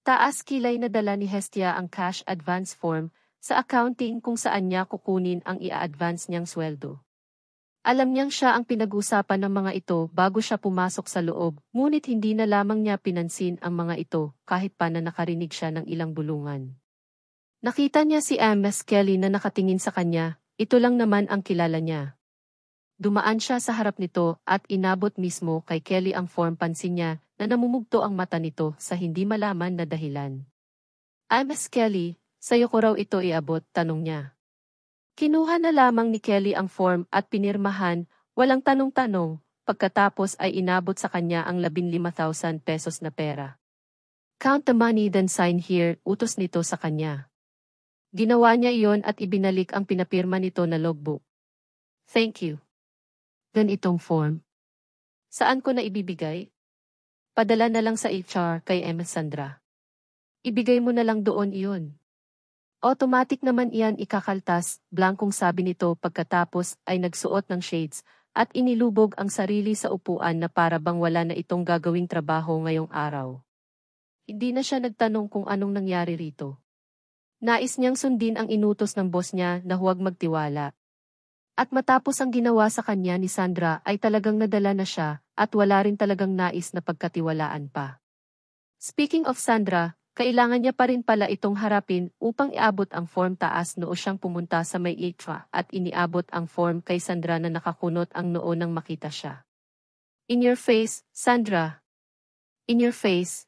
Itaas kilay na dala ni Hestia ang cash advance form sa accounting kung saan niya kukunin ang i-advance niyang sweldo. Alam niyang siya ang pinag-usapan ng mga ito bago siya pumasok sa loob, ngunit hindi na lamang niya pinansin ang mga ito kahit pa na nakarinig siya ng ilang bulungan. Nakita niya si Ms. Kelly na nakatingin sa kanya, ito lang naman ang kilala niya. Dumaan siya sa harap nito at inabot mismo kay Kelly ang form. Pansin niya na namumugto ang mata nito sa hindi malaman na dahilan. Ms. Kelly, sa'yo ko raw ito iabot, tanong niya. Kinuha na lamang ni Kelly ang form at pinirmahan, walang tanong-tanong, pagkatapos ay inabot sa kanya ang 15,000 pesos na pera. Count the money then sign here, utos nito sa kanya. Ginawa niya iyon at ibinalik ang pinapirma nito na logbook. Thank you. Ganitong form. Saan ko na ibibigay? Padala na lang sa HR kay Ms. Sandra. Ibigay mo na lang doon iyon. Automatic naman iyan ikakaltas, blankong sabi nito pagkatapos ay nagsuot ng shades at inilubog ang sarili sa upuan na para bang wala na itong gagawing trabaho ngayong araw. Hindi na siya nagtanong kung anong nangyari rito. Nais niyang sundin ang inutos ng boss niya na huwag magtiwala. At matapos ang ginawa sa kanya ni Sandra ay talagang nadala na siya at wala rin talagang nais na pagkatiwalaan pa. Speaking of Sandra, kailangan niya pa rin pala itong harapin upang iabot ang form. Taas noo siyang pumunta sa may HR at iniabot ang form kay Sandra na nakakunot ang noo nang makita siya. In your face, Sandra. In your face.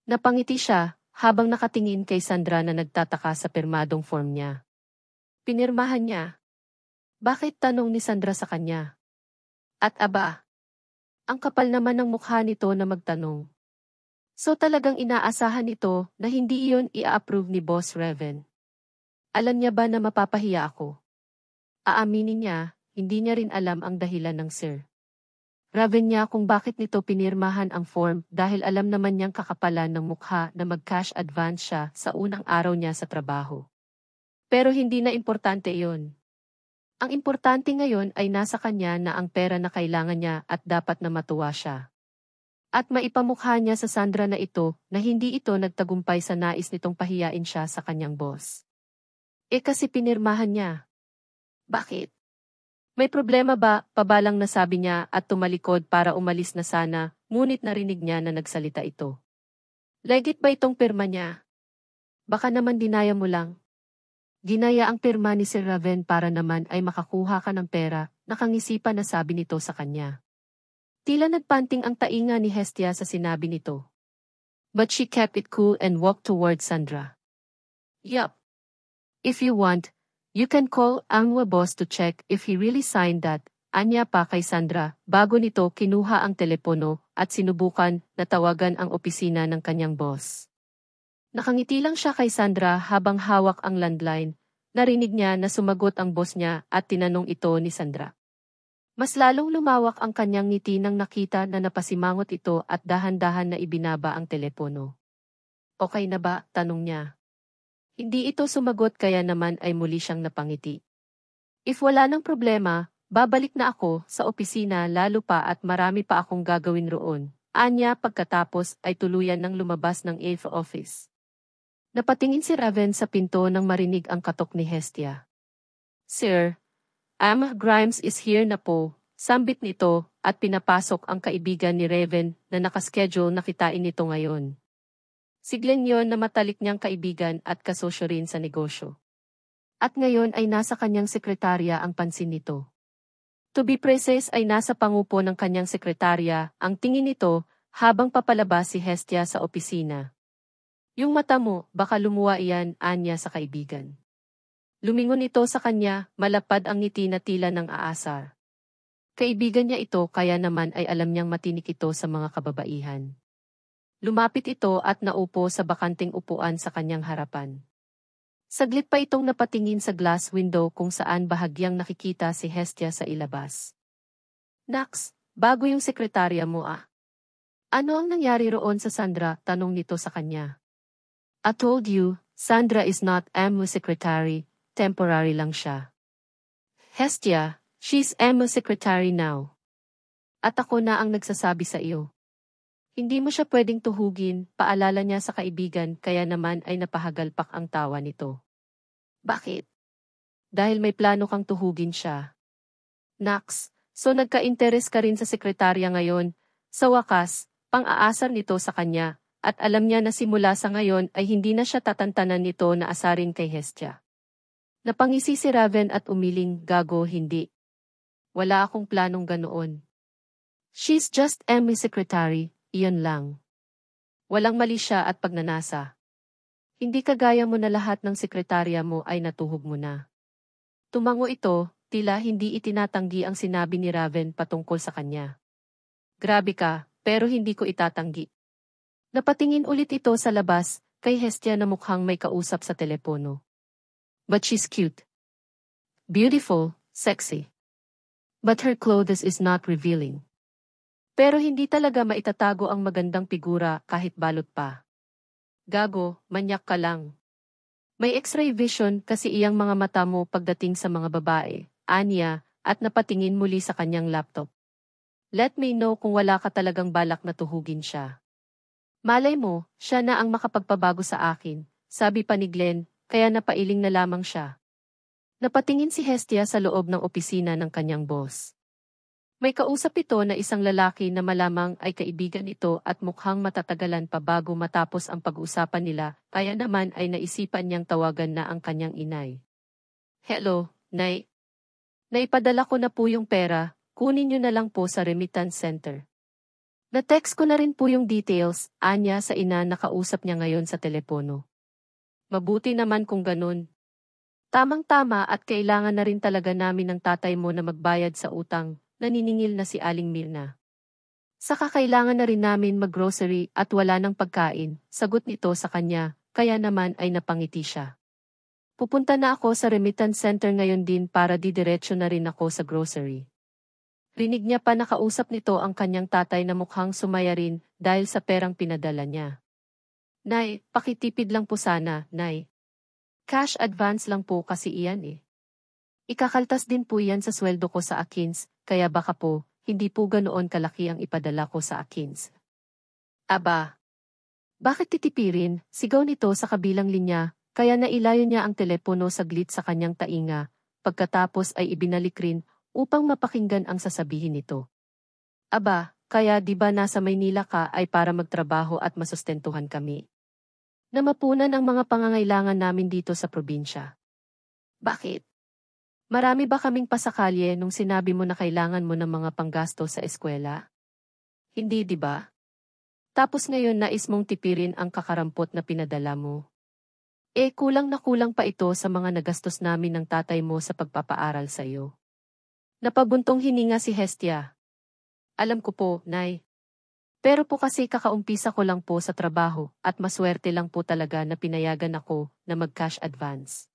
Napangiti siya habang nakatingin kay Sandra na nagtataka sa pirmadong form niya. Pinirmahan niya. Bakit, tanong ni Sandra sa kanya? At aba, ang kapal naman ng mukha nito na magtanong. So talagang inaasahan ito na hindi iyon i-approve ni Boss Reven. Alam niya ba na mapapahiya ako? Aaminin niya, hindi niya rin alam ang dahilan ng Sir Reven niya kung bakit nito pinirmahan ang form dahil alam naman niyang kakapalan ng mukha na mag-cash advance siya sa unang araw niya sa trabaho. Pero hindi na importante iyon. Ang importante ngayon ay nasa kanya na ang pera na kailangan niya at dapat na matuwa siya. At maipamukha niya sa Sandra na ito na hindi ito nagtagumpay sa nais nitong pahiyain siya sa kanyang boss. Kasi pinirmahan niya. Bakit? May problema ba? Pabalang nasabi niya at tumalikod para umalis na sana, ngunit narinig niya na nagsalita ito. Legit ba itong pirma niya? Baka naman dinaya mo lang. Ginaya ang pirma ni Sir Raven para naman ay makakuha ka ng pera, nakangisipan na sabi nito sa kanya. Tila nagpanting ang tainga ni Hestia sa sinabi nito. But she kept it cool and walked towards Sandra. Yup. If you want, you can call ang boss to check if he really signed that, anya pa kay Sandra, bago nito kinuha ang telepono at sinubukan na tawagan ang opisina ng kanyang boss. Nakangiti lang siya kay Sandra habang hawak ang landline. Narinig niya na sumagot ang boss niya at tinanong ito ni Sandra. Mas lalong lumawak ang kanyang ngiti nang nakita na napasimangot ito at dahan-dahan na ibinaba ang telepono. Okay na ba? Tanong niya. Hindi ito sumagot kaya naman ay muli siyang napangiti. If wala ng problema, babalik na ako sa opisina lalo pa at marami pa akong gagawin roon. Anya pagkatapos ay tuluyan ng lumabas ng office. Napatingin si Raven sa pinto nang marinig ang katok ni Hestia. Sir, Grimes is here na po, sambit nito at pinapasok ang kaibigan ni Raven na nakaschedule na kitain nito ngayon. Siglen yon na matalik niyang kaibigan at kasosyo rin sa negosyo. At ngayon ay nasa kanyang sekretarya ang pansin nito. To be precise ay nasa pangupo ng kanyang sekretarya ang tingin nito habang papalabas si Hestia sa opisina. Yung mata mo, baka lumuwa iyan, anya sa kaibigan. Lumingon ito sa kanya, malapad ang ngiti na tila ng aasar. Kaibigan niya ito kaya naman ay alam niyang matinik ito sa mga kababaihan. Lumapit ito at naupo sa bakanting upuan sa kanyang harapan. Saglit pa itong napatingin sa glass window kung saan bahagyang nakikita si Hestia sa ilabas. Nax, bago yung sekretarya mo ah. Ano ang nangyari roon sa Sandra? Tanong nito sa kanya. I told you, Sandra is not Emma's secretary, temporary lang siya. Hestia, she's Emma's secretary now. At ako na ang nagsasabi sa iyo. Hindi mo siya pwedeng tuhugin, paalala niya sa kaibigan kaya naman ay napahagalpak ang tawa nito. Bakit? Dahil may plano kang tuhugin siya. Nax, so nagka-interes ka rin sa sekretarya ngayon. Sa wakas, pang-aasar nito sa kanya, at alam niya na simula sa ngayon ay hindi na siya tatantanan nito na asarin kay Hestia. Napangisi si Raven at umiling, gago hindi. Wala akong planong ganoon. She's just Emmy's secretary, iyon lang. Walang mali siya at pagnanasa. Hindi kagaya mo na lahat ng sekretarya mo ay natuhog mo na. Tumango ito, tila hindi itinatanggi ang sinabi ni Raven patungkol sa kanya. Grabe ka, pero hindi ko itatanggi. Napatingin ulit ito sa labas, kay Hestia na mukhang may kausap sa telepono. But she's cute. Beautiful, sexy. But her clothes is not revealing. Pero hindi talaga maitatago ang magandang figura kahit balot pa. Gago, manyak ka lang. May X-ray vision kasi iyang mga mata mo pagdating sa mga babae, anya, at napatingin muli sa kanyang laptop. Let me know kung wala ka talagang balak na tuhugin siya. Malay mo, siya na ang makapagpabago sa akin, sabi pa ni Glenn, kaya napailing na lamang siya. Napatingin si Hestia sa loob ng opisina ng kanyang boss. May kausap ito na isang lalaki na malamang ay kaibigan ito at mukhang matatagalan pa bago matapos ang pag-uusapan nila, kaya naman ay naisipan niyang tawagan na ang kanyang inay. Hello, Nay. Naipadala ko na po yung pera, kunin niyo na lang po sa remittance center. Na-text ko na rin po yung details, anya sa ina na kausap niya ngayon sa telepono. Mabuti naman kung ganun. Tamang-tama at kailangan na rin talaga namin ng tatay mo na magbayad sa utang. Naniningil na si Aling Mirna. Saka kailangan na rin namin mag-grocery at wala ng pagkain, sagot nito sa kanya, kaya naman ay napangiti siya. Pupunta na ako sa remittance center ngayon din para didiretso na rin ako sa grocery. Rinig niya pa nakausap nito ang kanyang tatay na mukhang sumaya rin dahil sa perang pinadala niya. Nay, pakitipid lang po sana, Nay. Cash advance lang po kasi iyan eh. Ikakaltas din po yan sa sweldo ko sa Akins, kaya baka po, hindi po ganoon kalaki ang ipadala ko sa Akins. Aba! Bakit titipirin? Sigaw nito sa kabilang linya, kaya nailayo niya ang telepono saglit sa kanyang tainga, pagkatapos ay ibinalik rin, upang mapakinggan ang sasabihin nito. Aba, kaya di ba nasa Maynila ka ay para magtrabaho at masustentuhan kami? Na mapunan ang mga pangangailangan namin dito sa probinsya. Bakit? Marami ba kaming pasakalye nung sinabi mo na kailangan mo ng mga panggasto sa eskwela? Hindi, di ba? Tapos ngayon nais mong tipirin ang kakarampot na pinadala mo. Kulang na kulang pa ito sa mga nagastos namin ng tatay mo sa pagpapaaral sa iyo. Napabuntong hininga si Hestia. Alam ko po, Nay. Pero po kasi kakaumpisa ko lang po sa trabaho at maswerte lang po talaga na pinayagan ako na mag-cash advance.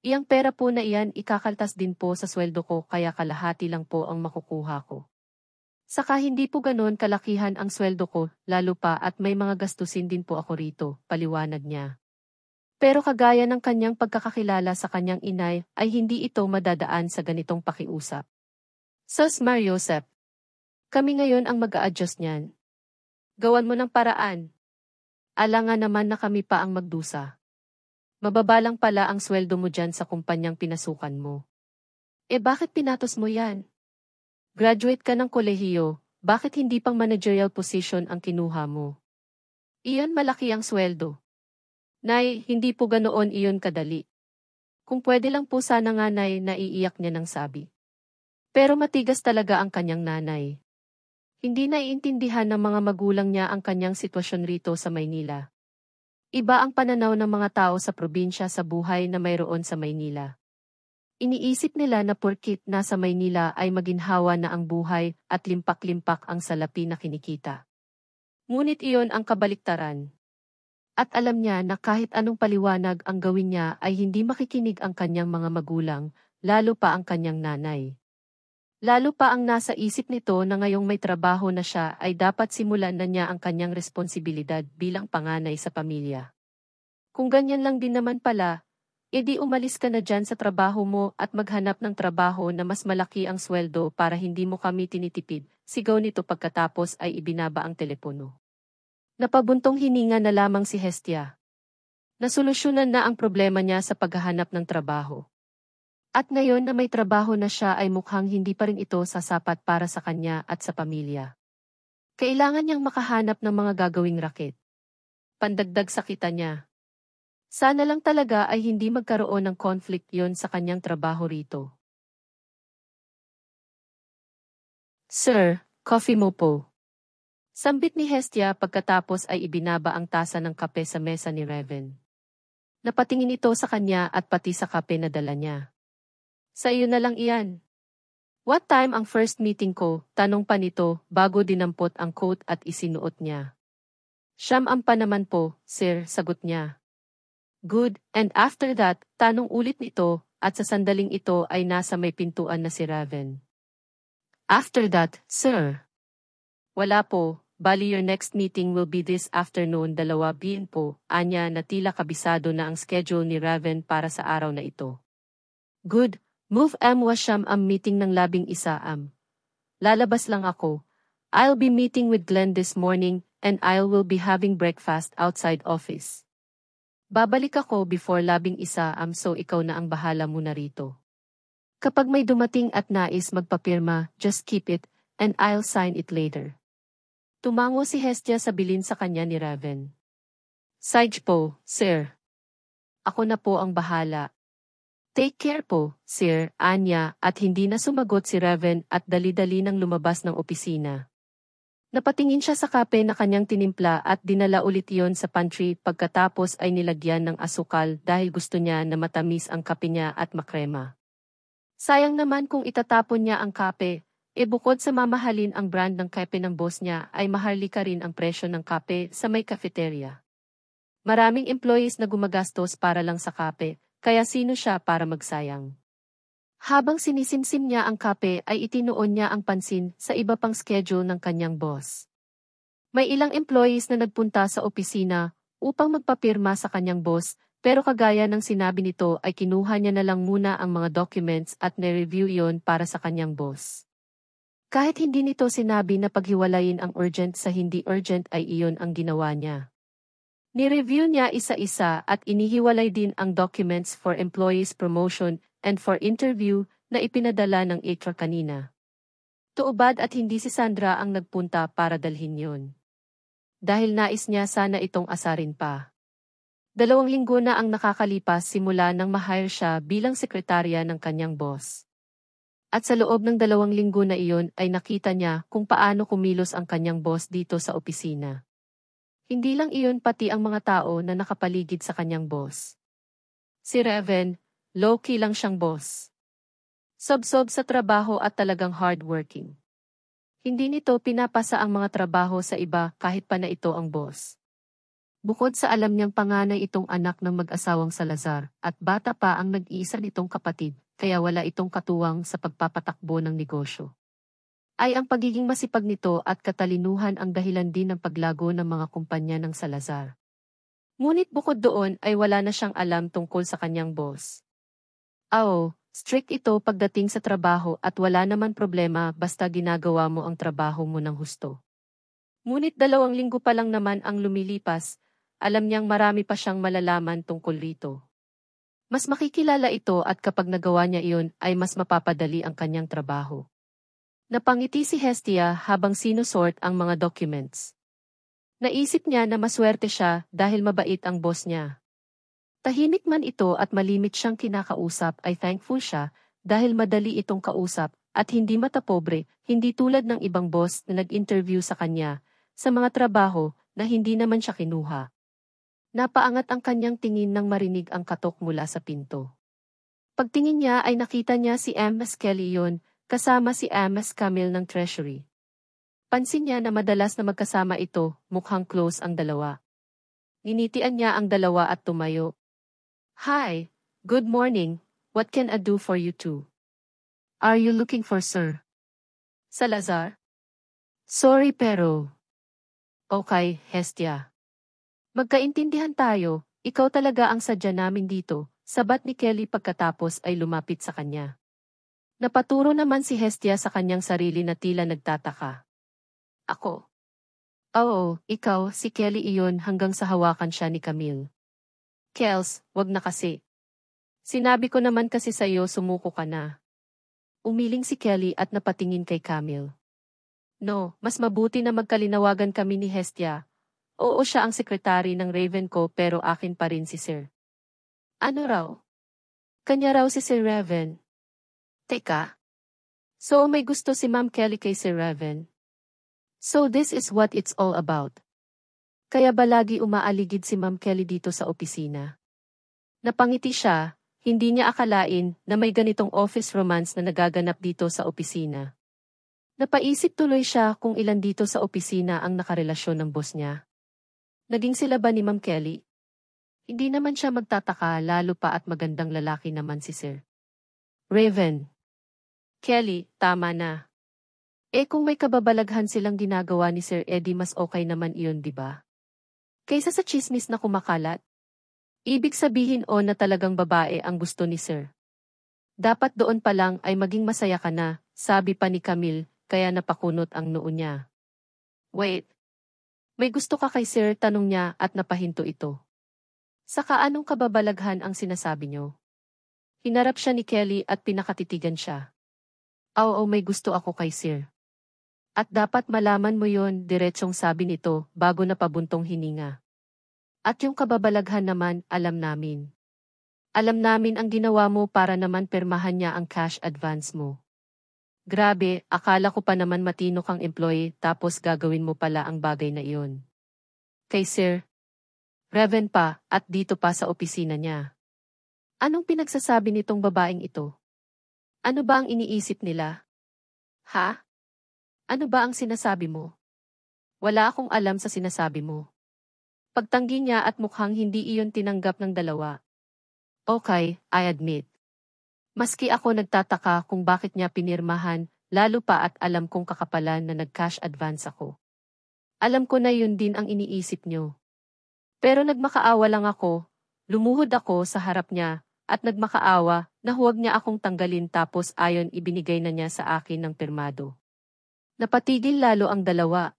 Iyang pera po na iyan ikakaltas din po sa sweldo ko kaya kalahati lang po ang makukuha ko. Saka hindi po ganoon kalakihan ang sweldo ko, lalo pa at may mga gastusin din po ako rito, paliwanag niya. Pero kagaya ng kanyang pagkakakilala sa kanyang inay ay hindi ito madadaan sa ganitong pakiusap. Sus Mariosep, kami ngayon ang mag-a-adjust niyan. Gawan mo ng paraan. Alangan naman na kami pa ang magdusa. Mababa lang pala ang sweldo mo dyan sa kumpanyang pinasukan mo. Bakit pinatos mo yan? Graduate ka ng kolehiyo, bakit hindi pang managerial position ang kinuha mo? Iyon malaki ang sweldo. Nay, hindi po ganoon iyon kadali. Kung pwede lang po sana nga Nay, naiiyak niya ng sabi. Pero matigas talaga ang kanyang nanay. Hindi naiintindihan ng mga magulang niya ang kanyang sitwasyon rito sa Maynila. Iba ang pananaw ng mga tao sa probinsya sa buhay na mayroon sa Maynila. Iniisip nila na porkit nasa Maynila ay maginhawa na ang buhay at limpak-limpak ang salapi na kinikita. Ngunit iyon ang kabaliktaran. At alam niya na kahit anong paliwanag ang gawin niya ay hindi makikinig ang kanyang mga magulang, lalo pa ang kanyang nanay. Lalo pa ang nasa isip nito na ngayong may trabaho na siya ay dapat simulan na niya ang kanyang responsibilidad bilang panganay sa pamilya. Kung ganyan lang din naman pala, edi umalis ka na dyan sa trabaho mo at maghanap ng trabaho na mas malaki ang sweldo para hindi mo kami tinitipid, sigaw nito pagkatapos ay ibinaba ang telepono. Napabuntong hininga na lamang si Hestia. Nasolusyonan na ang problema niya sa paghahanap ng trabaho. At ngayon na may trabaho na siya ay mukhang hindi pa rin ito sasapat para sa kanya at sa pamilya. Kailangan niyang makahanap ng mga gagawing raket. Pandagdag sa kita niya. Sana lang talaga ay hindi magkaroon ng conflict yon sa kanyang trabaho rito. Sir, coffee mo po. Sambit ni Hestia pagkatapos ay ibinaba ang tasa ng kape sa mesa ni Reven. Napatingin ito sa kanya at pati sa kape na dala niya. Sa iyo na lang iyan. What time ang first meeting ko? Tanong pa nito bago dinampot ang coat at isinuot niya. Siyam ang pa naman po, sir, sagot niya. Good, and after that, tanong ulit nito, at sa sandaling ito ay nasa may pintuan na si Raven. After that, sir. Wala po, bali your next meeting will be this afternoon 2 p.m. po, anya na tila kabisado na ang schedule ni Raven para sa araw na ito. Good, move wasyam ang meeting ng 11 am. Lalabas lang ako. I'll be meeting with Glenn this morning, and I will be having breakfast outside office. Babalik ako before 11 am so ikaw na ang bahala muna rito. Kapag may dumating at nais magpapirma, just keep it, and I'll sign it later. Tumango si Hestia sa bilin sa kanya ni Raven. Sige po, sir. Ako na po ang bahala. Take care po, sir, anya, at hindi na sumagot si Raven at dali-dali nang lumabas ng opisina. Napatingin siya sa kape na kanyang tinimpla at dinala ulit iyon sa pantry pagkatapos ay nilagyan ng asukal dahil gusto niya na matamis ang kape niya at makrema. Sayang naman kung itatapon niya ang kape, bukod sa mamahalin ang brand ng kape ng boss niya ay maharlika rin ang presyo ng kape sa may cafeteria. Maraming employees na gumagastos para lang sa kape, kaya sino siya para magsayang. Habang sinisimsim niya ang kape ay itinuon niya ang pansin sa iba pang schedule ng kanyang boss. May ilang employees na nagpunta sa opisina upang magpapirma sa kanyang boss, pero kagaya ng sinabi nito ay kinuha niya na lang muna ang mga documents at na-review iyon para sa kanyang boss. Kahit hindi nito sinabi na paghiwalayin ang urgent sa hindi urgent ay iyon ang ginawa niya. Ni-review niya isa-isa at inihiwalay din ang documents for employees promotion and for interview na ipinadala ng HR kanina. Tuubad at hindi si Sandra ang nagpunta para dalhin yon. Dahil nais niya sana itong asarin pa. 2 linggo na ang nakakalipas simula nang ma-hire siya bilang sekretarya ng kanyang boss. At sa loob ng 2 linggo na iyon ay nakita niya kung paano kumilos ang kanyang boss dito sa opisina. Hindi lang iyon pati ang mga tao na nakapaligid sa kanyang boss. Si Raven, low-key lang siyang boss. Sob-sob sa trabaho at talagang hardworking. Hindi nito pinapasa ang mga trabaho sa iba kahit pa na ito ang boss. Bukod sa alam niyang panganay itong anak ng mag-asawang Salazar at bata pa ang nag-iisa nitong kapatid, kaya wala itong katuwang sa pagpapatakbo ng negosyo. Ay ang pagiging masipag nito at katalinuhan ang dahilan din ng paglago ng mga kumpanya ng Salazar. Ngunit bukod doon ay wala na siyang alam tungkol sa kanyang boss. Strict ito pagdating sa trabaho at wala naman problema basta ginagawa mo ang trabaho mo ng husto. Ngunit 2 linggo pa lang naman ang lumilipas, alam niyang marami pa siyang malalaman tungkol rito. Mas makikilala ito at kapag nagawa niya iyon ay mas mapapadali ang kanyang trabaho. Napangiti si Hestia habang sinusort ang mga documents. Naisip niya na maswerte siya dahil mabait ang boss niya. Tahimik man ito at malimit siyang kinakausap ay thankful siya dahil madali itong kausap at hindi matapobre, hindi tulad ng ibang boss na nag-interview sa kanya sa mga trabaho na hindi naman siya kinuha. Napaangat ang kanyang tingin nang marinig ang katok mula sa pinto. Pagtingin niya ay nakita niya si Ms. Kelly yon, kasama si Ms. Camille ng Treasury. Pansin niya na madalas na magkasama ito, mukhang close ang dalawa. Ninitian niya ang dalawa at tumayo. Hi, good morning, what can I do for you two? Are you looking for Sir Salazar? Sorry pero... Okay, Hestia. Magkaintindihan tayo, ikaw talaga ang sadya namin dito, sabat ni Kelly pagkatapos ay lumapit sa kanya. Napaturo naman si Hestia sa kanyang sarili na tila nagtataka. Ako. Oo, ikaw, si Kelly iyon hanggang sa hawakan siya ni Camille. Kels, wag na kasi. Sinabi ko naman kasi sa'yo sumuko ka na. Umiling si Kelly at napatingin kay Camille. No, mas mabuti na magkalinawagan kami ni Hestia. Oo, siya ang sekretary ng Raven ko pero akin pa rin si Sir. Ano raw? Kanya raw si Sir Raven. Teka. So may gusto si Ma'am Kelly kay Sir Raven? So this is what it's all about. Kaya ba lagi umaaligid si Ma'am Kelly dito sa opisina? Napangiti siya, hindi niya akalain na may ganitong office romance na nagaganap dito sa opisina. Napaisip tuloy siya kung ilan dito sa opisina ang nakarelasyon ng boss niya. Naging sila ba ni Ma'am Kelly? Hindi naman siya magtataka lalo pa at magandang lalaki naman si Sir Raven. Kelly, tama na. Kung may kababalaghan silang ginagawa ni Sir Eddie mas okay naman iyon, di ba? Kaysa sa chismis na kumakalat. Ibig sabihin na talagang babae ang gusto ni Sir. Dapat doon pa lang ay maging masaya ka na, sabi pa ni Camille, kaya napakunot ang noo niya. Wait. May gusto ka kay Sir, tanong niya at napahinto ito. Saka anong kababalaghan ang sinasabi niyo? Hinarap siya ni Kelly at pinakatitigan siya. Oo, may gusto ako kay Sir. At dapat malaman mo yon, diretsong sabi nito, bago napabuntong hininga. At yung kababalaghan naman, alam namin. Alam namin ang ginawa mo para naman permahan niya ang cash advance mo. Grabe, akala ko pa naman matino kang employee tapos gagawin mo pala ang bagay na iyon. Kay Sir Raven pa, at dito pa sa opisina niya. Anong pinagsasabi nitong babaeng ito? Ano ba ang iniisip nila? Ha? Ano ba ang sinasabi mo? Wala akong alam sa sinasabi mo. Pagtanggi niya at mukhang hindi iyon tinanggap ng dalawa. Okay, I admit. Maski ako nagtataka kung bakit niya pinirmahan, lalo pa at alam kong kakapalan na nag-cash advance ako. Alam ko na yun din ang iniisip niyo. Pero nagmakaawa lang ako, lumuhod ako sa harap niya, at nagmakaawa na huwag niya akong tanggalin tapos ayon ibinigay na niya sa akin ng pirmado. Napatigil lalo ang dalawa.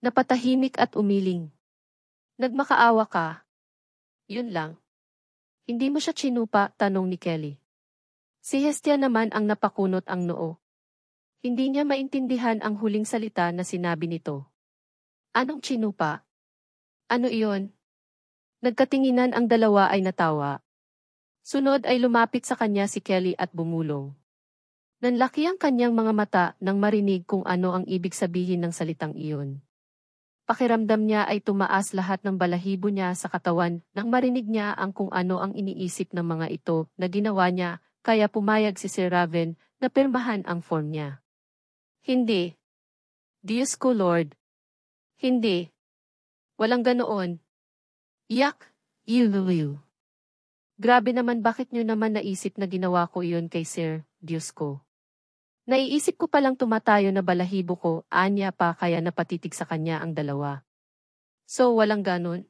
Napatahimik at umiling. Nagmakaawa ka? Yun lang. Hindi mo siya chinupa, tanong ni Kelly. Si Hestia naman ang napakunot ang noo. Hindi niya maintindihan ang huling salita na sinabi nito. Anong chinupa? Ano iyon? Nagkatinginan ang dalawa ay natawa. Sunod ay lumapit sa kanya si Kelly at bumulong. Nanlaki ang kanyang mga mata nang marinig kung ano ang ibig sabihin ng salitang iyon. Pakiramdam niya ay tumaas lahat ng balahibo niya sa katawan nang marinig niya ang kung ano ang iniisip ng mga ito na ginawa niya, kaya pumayag si Sir Raven na pirmahan ang form niya. Hindi. Diyos ko Lord. Hindi. Walang ganoon. Yak, iluliw. Grabe naman, bakit nyo naman naisip na ginawa ko iyon kay Sir, Diyos ko. Naiisip ko palang tumatayo na balahibo ko, anya pa kaya napatitig sa kanya ang dalawa. So walang ganon?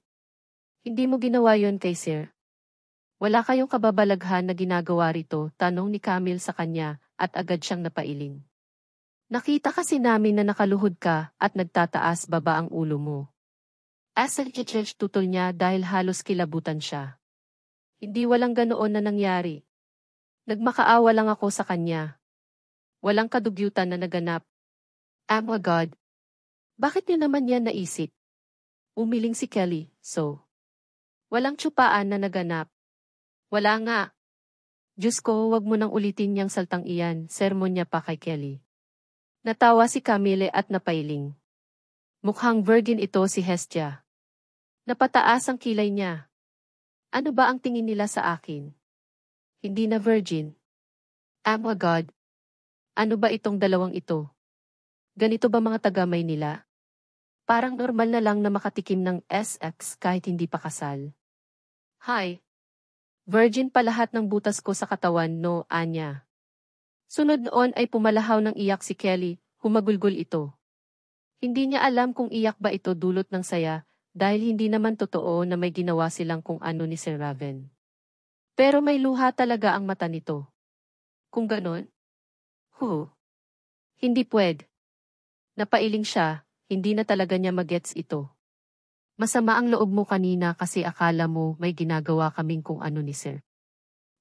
Hindi mo ginawa yon kay Sir? Wala kayong kababalaghan na ginagawa rito, tanong ni Camille sa kanya, at agad siyang napailing. Nakita kasi namin na nakaluhod ka at nagtataas baba ang ulo mo. Asal church tutol niya dahil halos kilabutan siya. Hindi, walang ganoon na nangyari. Nagmakaawa lang ako sa kanya. Walang kadugyutan na naganap. Oh God. Bakit niyo naman yan naisip? Umiling si Kelly, so. Walang tsupaan na naganap. Wala nga. Diyos ko, wag mo nang ulitin niyang saltang iyan, sermon niya pa kay Kelly. Natawa si Camille at napailing. Mukhang virgin ito si Hestia. Napataas ang kilay niya. Ano ba ang tingin nila sa akin? Hindi na virgin. Oh God. Ano ba itong dalawang ito? Ganito ba mga taga Maynila? Parang normal na lang na makatikim ng SX kahit hindi pa kasal. Hi. Virgin pa lahat ng butas ko sa katawan, no, Anya. Sunod noon ay pumalahaw ng iyak si Kelly, humagulgol ito. Hindi niya alam kung iyak ba ito dulot ng saya, dahil hindi naman totoo na may ginawa silang kung ano ni Sir Raven. Pero may luha talaga ang mata nito. Kung ganon? Hindi pwede. Napailing siya, hindi na talaga niya magets ito. Masama ang loob mo kanina kasi akala mo may ginagawa kaming kung ano ni Sir.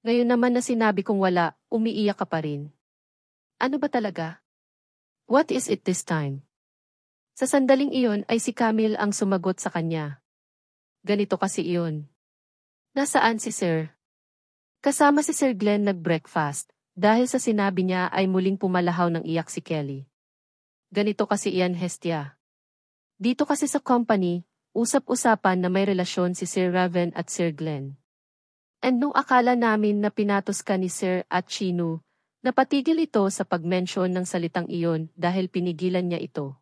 Ngayon naman na sinabi kong wala, umiiyak ka pa rin. Ano ba talaga? What is it this time? Sa sandaling iyon ay si Camille ang sumagot sa kanya. Ganito kasi iyon. Nasaan si Sir? Kasama si Sir Glenn nag-breakfast, dahil sa sinabi niya ay muling pumalahaw ng iyak si Kelly. Ganito kasi iyan, Hestia. Dito kasi sa company, usap-usapan na may relasyon si Sir Raven at Sir Glenn. And nung akala namin na pinatos ka ni Sir at Chino, napatigil ito sa pag-mention ng salitang iyon dahil pinigilan niya ito.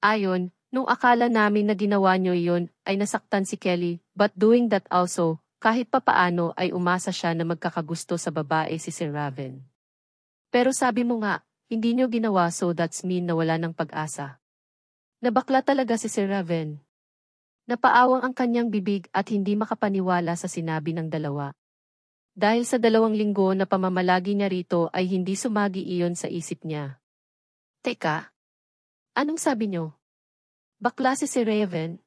Ayon, nung akala namin na ginawa niyo iyon ay nasaktan si Kelly, but doing that also, kahit papaano ay umasa siya na magkakagusto sa babae si Sir Raven. Pero sabi mo nga, hindi niyo ginawa so that's mean na wala ng pag-asa. Nabakla talaga si Sir Raven. Napaawang ang kanyang bibig at hindi makapaniwala sa sinabi ng dalawa. Dahil sa 2 linggo na pamamalagi niya rito ay hindi sumagi iyon sa isip niya. Teka, anong sabi niyo? Bakla si Sir Raven?